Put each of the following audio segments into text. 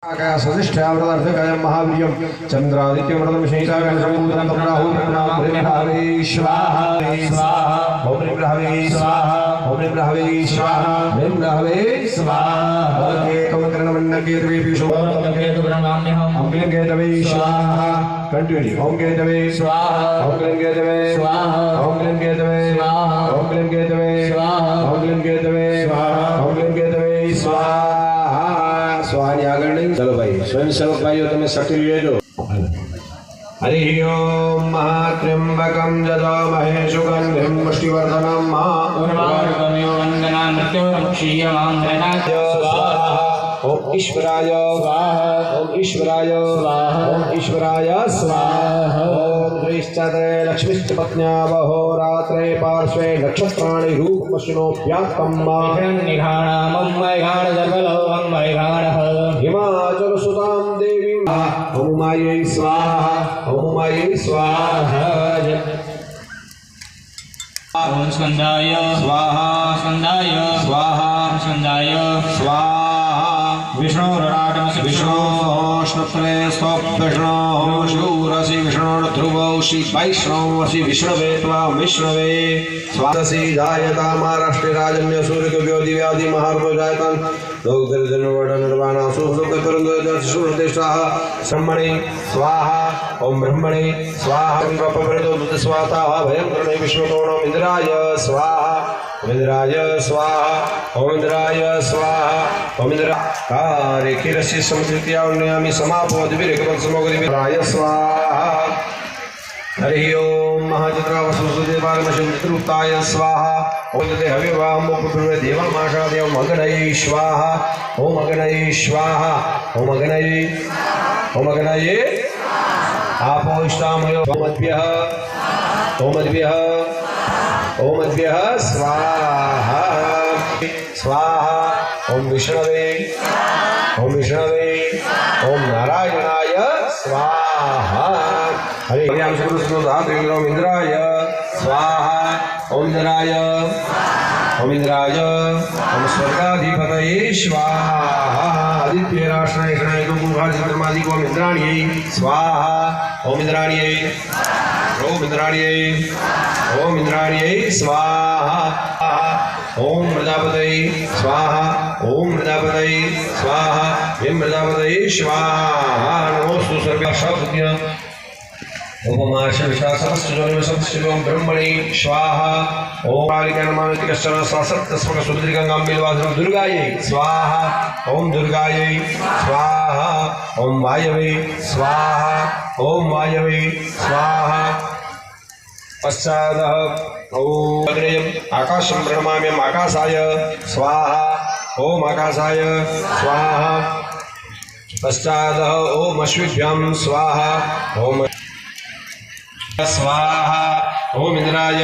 सदिष्ठावृतर्धकाय महावीर्यं चन्द्रादित्यमृतं शैतागं सम्पूर्णं राहुर्नामृहवे स्वाहा स्वाहा ओम ब्रह्मवे स्वाहा ओम ब्रह्मवे स्वाहा ओम ब्रह्मवे स्वाहा कमकर्णमण्डकेतवे विशोभकमकेतुब्रह्माम्यहम् ओम केतवे स्वाहा कंटिन्यू ओम केतवे स्वाहा ओम केतवे स्वाहा ओम केतवे स्वाहा ओम केतवे स्वाहा ओम केतवे स्वाहा ओम केतवे स्वाहा स्वाहा आगे नहीं चलो भाई स्वयं सेवक भाइयों तुम्हें शक्ति लिए जो हरि ओम महात्र्यंबकं यजामहे सुगंधिं पुष्टिवर्धनं महापुरुषाय वंदना मृत्युर्मुक्षीयमामृणाय स्वाहा ओम ईश्वराय स्वाहा ओम ईश्वराय स्वाहा ओम ईश्वराय स्वाहा ओम द्विश्चत्रे लक्ष्मीश्च पत्न्या वहोरात्रे पार्श्वे नक्षत्राणि रूपमश्विनोऽप्यात्तं निघाणामं वैघाणजगलं वैघाणः हिमाचल सुतां देवीं ओम मायै स्वाहा ओम मायै स्वाहा ओम स्कंदाय स्वाहा स्कंदाय स्वाहा स्कंदाय स्वाहा विष्णुराटमसि विष्णुष्णत्रे स्वप्नविष्णु शूरसि विष्णुर्ध्रुवौषि वैष्णवसि विष्णवे त्वा विष्णवे स्वादसि जायता महाराष्ट्रे राजन्य सूर्यकव्यो दिव्यादि महार्भजायतां लोकदर्शनवर्णनर्वाणा सुहृदकरुन्दशूरदेशाः ब्रह्मणे स्वाहा ओम ब्रह्मणे स्वाहा ब्रह्मपरितो स्वाहा भयं कर्णे विश्वतोणम् इंद्राय स्वाहा इंद्राय स्वाहा ओम इंद्राय स्वाहा ओम इंद्रा कार्यखिरस्य समृत्या उन्नयामि समापोद्विरेकवत्समोगदिविराय स्वाहा हरि ओम महाचन्द्रावसुदेवालमशुद्रुताय स्वाहा ओम ते हविवामुपपुरे देवमाशादेव मगनये स्वाहा ओम मगनये स्वाहा ओम मगनये आपो इष्टामयो ओमद्भ्यः स्वाहा स्वाहा ओम विष्णवे ओम नारायणाय स्वाहा हरे राम सुरसुधात्रिलोम इंद्राय स्वाहा ओम इंद्राय ओम स्वर्गाधिपतये स्वाहा आदित्य राष्ट्राय गणाय गुरुभाजितमादि ओम इंद्राण्यै स्वाहा ओम इंद्राण्यै स्वाहा ओम प्रजापतये स्वाहा ओम प्रजापतये स्वाहा यम प्रजापतये स्वाहा नमोस्तु सर्वशक्तिय ओम मार्षविश्वासमस्तुजोनिमसंस्थितं ब्रह्मणे स्वाहा ओम कालिकानमानतिकश्चन सासत्तस्मक सुभद्रिगंगां बिल्वासनं दुर्गायै स्वाहा ओम दुर्गायै स्वाहा ओम वायवे स्वाहा ओम वायवे स्वाहा पश्चादः ओम अग्नेयम् आकाशं प्रणमाम्यहम् आकाशाय स्वाहा ओम आकाशाय स्वाहा पश्चादः ओम अश्विभ्यां स्वाहा ओम स्वाहा ओम इंद्राय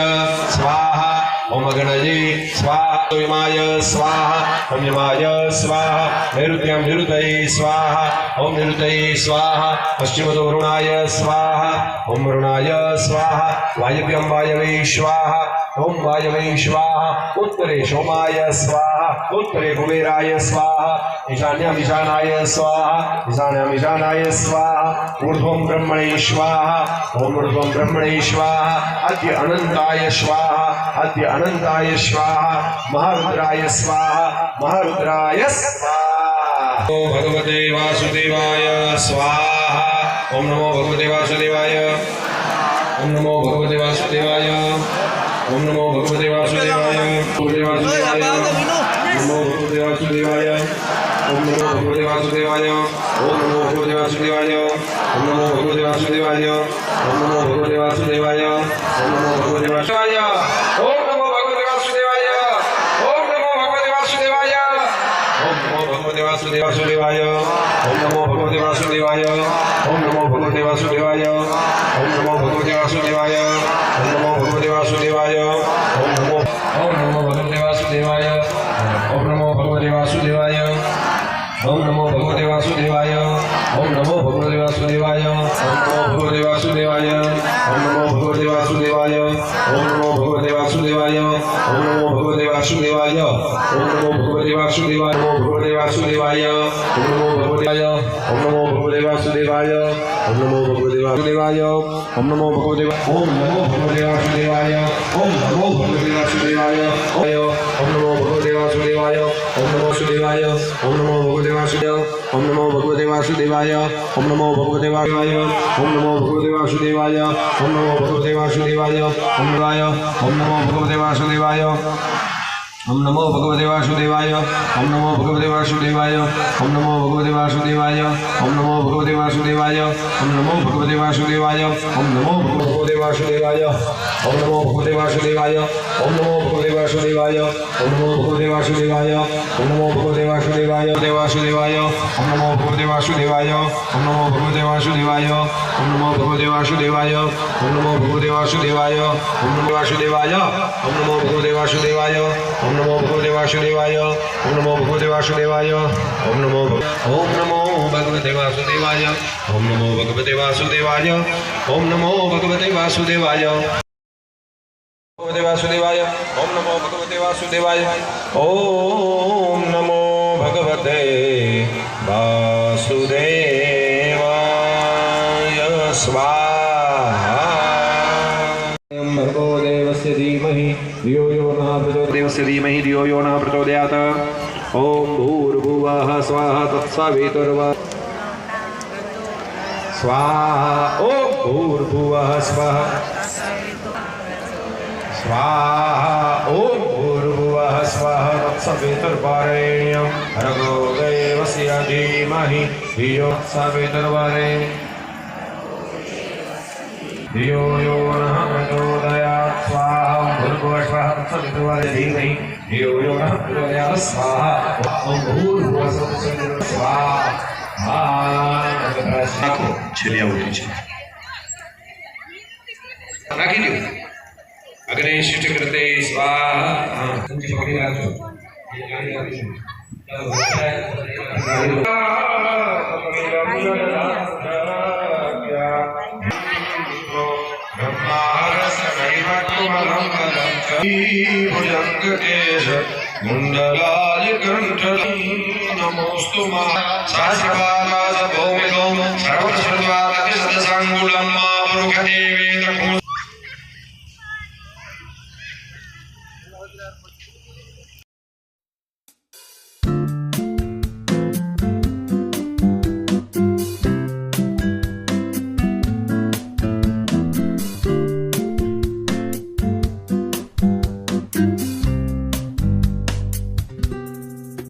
स्वाहा ओम गणये स्वाहा यमाय स्वाहा ओम यमाय स्वाहा नैऋत्यां निरुतये स्वाहा ओम निरुतये स्वाहा पश्चिमतो वरुणाय स्वाहा ओम वरुणाय स्वाहा वायव्यं वायवे स्वाहा ओम वायवे स्वाहा उत्तरे सोमाय स्वाहा उत्तरे कुबेराय स्वाहा ईशान्यं ईशानाय स्वाहा ईशान्यं ईशानाय स्वाहा ऊर्ध्वं ब्रह्मणे स्वाहा ओम ऊर्ध्वं ब्रह्मणे स्वाहा अद्य अनंताय स्वाहा अद्य अनंताय स्वाहा महारुद्राय स्वाहा महारुद्राय स्वाहा ओम भगवते वासुदेवाय स्वाहा ओम नमो भगवते वासुदेवाय ओम नमो भगवते वासुदेवाय ओम नमो भगवते वासुदेवाय नमो भगवते वासुदेवाय ओम नमो भगवते वासुदेवाय ओम नमो भगवते वासुदेवाय ओम नमो भगवते वासुदेवाय ओम नमो भगवते वासुदेवाय ओम नमो भगवते वासुदेवाय ओम नमो भगवते वासुदेवाय ओम नमो भगवते वासुदेवाय ओम नमो भगवते वासुदेवाय ओम नमो भगवते वासुदेवाय ओम नमो भगवते वासुदेवाय ओम नमो भगवते वासुदेवाय ओम नमो भगवते वासुदेवाय ओम नमो भगवते वासुदेवाय ओम नमो भगवते वासुदेवाय ओम नमो भगवते वासुदेवाय ओम नमो भगवते वासुदेवाय ओम नमो भगवते वासुदेवाय ओम नमो भगवते वासुदेवाय ओम नमो भगवते वासुदेवाय ओम नमो भगवते वासुदेवाय ओम नमो भगवते वासुदेवाय ओम भगवते वासुदेवाय ओम नमो भगवते ओम नमो भगवते वासुदेवाय ओम नमो भगवते वासुदेवाय ओम नमो भगवते ओम नमो भगवते वासुदेवाय ओम नमो भगवते वासुदेवाय ओम नमो भगवते वासुदेवाय ओम नमो वासुदेवाय ओम नमो भगवते वासुदेवाय ओम नमो भगवते वासुदेवाय ओम नमो भगवते वासुदेवाय ओम नमो भगवते वासुदेवाय ओम नमो भगवते वासुदेवाय ओम नमो भगवते वासुदेवाय ओम नमो भगवते वासुदेवाय ओम नमो भगवते वासुदेवाय ओम नमो भगवते वासुदेवाय ओम नमो भगवते वासुदेवाय ओम नमो भगवते वासुदेवाय ओम नमो भगवते वासुदेवाय ओम नमो भगवते वासुदेवाय ओम नमो भगवते वासुदेवाय ओम नमो भगवते वासुदेवाय ओम नमो भगवते वासुदेवाय देवासुदेवाय ओम नमो भगवते वासुदेवाय ओम नमो भगवते वासुदेवाय ओम नमो भगवते वासुदेवाय ओम नमो भगवते वासुदेवाय ओम नमो वासुदेवाय ओम नमो भगवते वासुदेवाय ओम नमो भगवते वासुदेवाय ओम नमो भगवते वासुदेवाय ओम नमो भगवते वासुदेवाय ओम नमो भगवते वासुदेवाय ओम नमो भगवते वासुदेवाय भगवते वासुदेवाय ओम नमो भगवते वासुदेवाय ओम नमो भगवते वासुदेवाय स्वाहा भर्गो देवस्य धीमहि धियो यो नः प्रचोदयात् देवस्य धीमहि धियो यो नः प्रचोदयात् ओम भूर्भुवः स्वाहा तत्सवितुर्वरेण्यं स्वाहा ओम भूर्भुवः स्वाहा स्वाहा ओम भूर्भुवः स्वाहा तत्सवितुर्वरेण्यं भर्गो देवस्य धीमहि धियो तत्सवितुर्वरेण्यं धियो यो नः प्रचोदयात् स्वाहा भूर्भुवः स्वाहा तत्सवितुर्वरेण्यं धीमहि धियो यो नः प्रचोदयात् स्वाहा ओम भूर्भुवः स्वाहा छेली आवड़ी છે રાખી દો અગ્નિષ્ઠ કૃતે સ્વાહા ઊંચી પકડી રાખજો मुंडलाय कंठली नमोस्तु मा साशिवाराज भौमिकं सर्वसर्वादिसदसांगुलं मा पुरुषदेवे